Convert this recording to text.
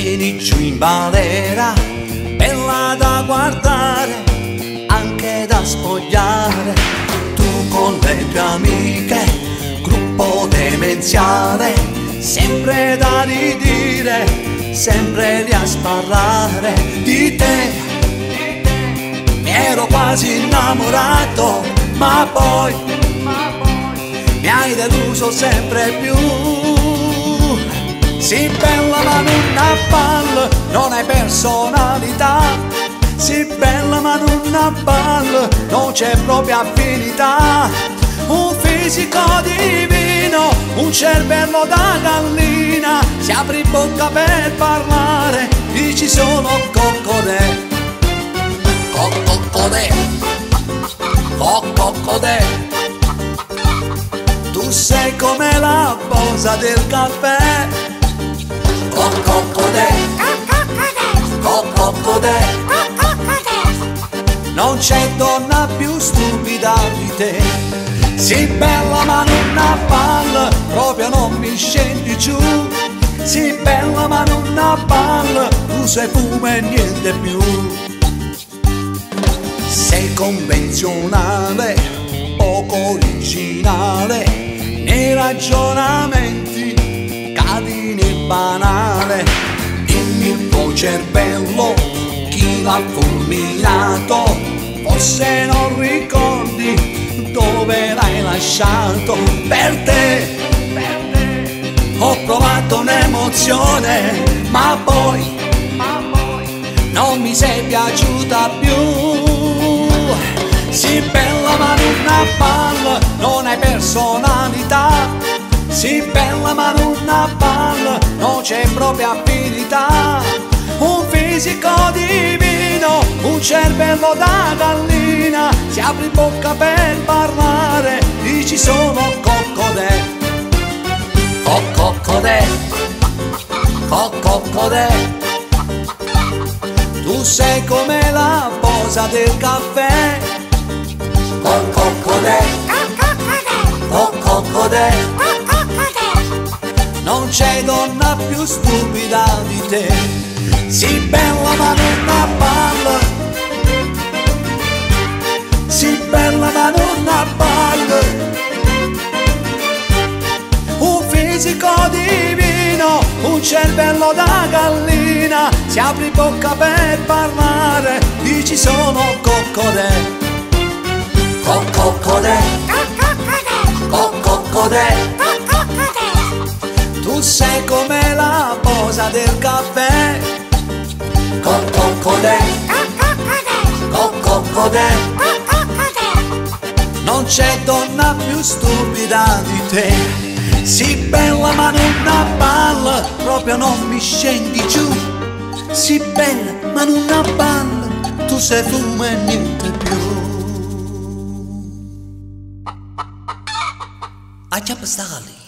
Vieni giù in balera, bella da guardare, anche da spogliare. Tu con le tue amiche, gruppo demenziale, sempre da ridire, sempre lì a sparlare di te. Mi ero quasi innamorato, ma poi mi hai deluso sempre più. Sì bella ma non a palla, non hai personalità. Sì bella ma non a palla, non c'è proprio affinità. Un fisico divino, un cervello da gallina. Si apre in bocca per parlare, dici sono coccodè. Coccodè, coccodè. Tu sei come la posa del caffè. Coccodè, coccodè. Non c'è donna più stupida di te. Sì bella ma non a palla, proprio non mi scendi giù. Sì bella ma non a palla, tu sei fumo e niente più. Sei convenzionale, poco originale, nei ragionamenti cadi nel banale. Dimmi il tuo cervello, chi l'ha fulminato, forse non ricordi dove l'hai lasciato. Per te ho provato un'emozione, ma poi non mi sei piaciuta più. Sì bella ma non a palla, non hai personalità. Sì bella ma non a palla, non c'è proprio affinità. Un fisico divino, un cervello da gallina. Si apre in bocca per parlare, dici sono coccodè. Coccodè, coccodè. Tu sei come la posa del caffè. Coccodè, coccodè. Non c'è donna più stupida di te. Sì bella ma non a palla. Sì bella ma non a palla. Un fisico divino, un cervello da gallina. Si apre in bocca per parlare, dici sono coccodè. Coccodè, coccodè. Tu sei come la posa del caffè. Coccodè, coccodè. Non c'è donna più stupida di te. Sì bella ma non a palla, proprio non mi scendi giù. Sì bella ma non a palla, tu sei fumo e niente più. Aja bestali.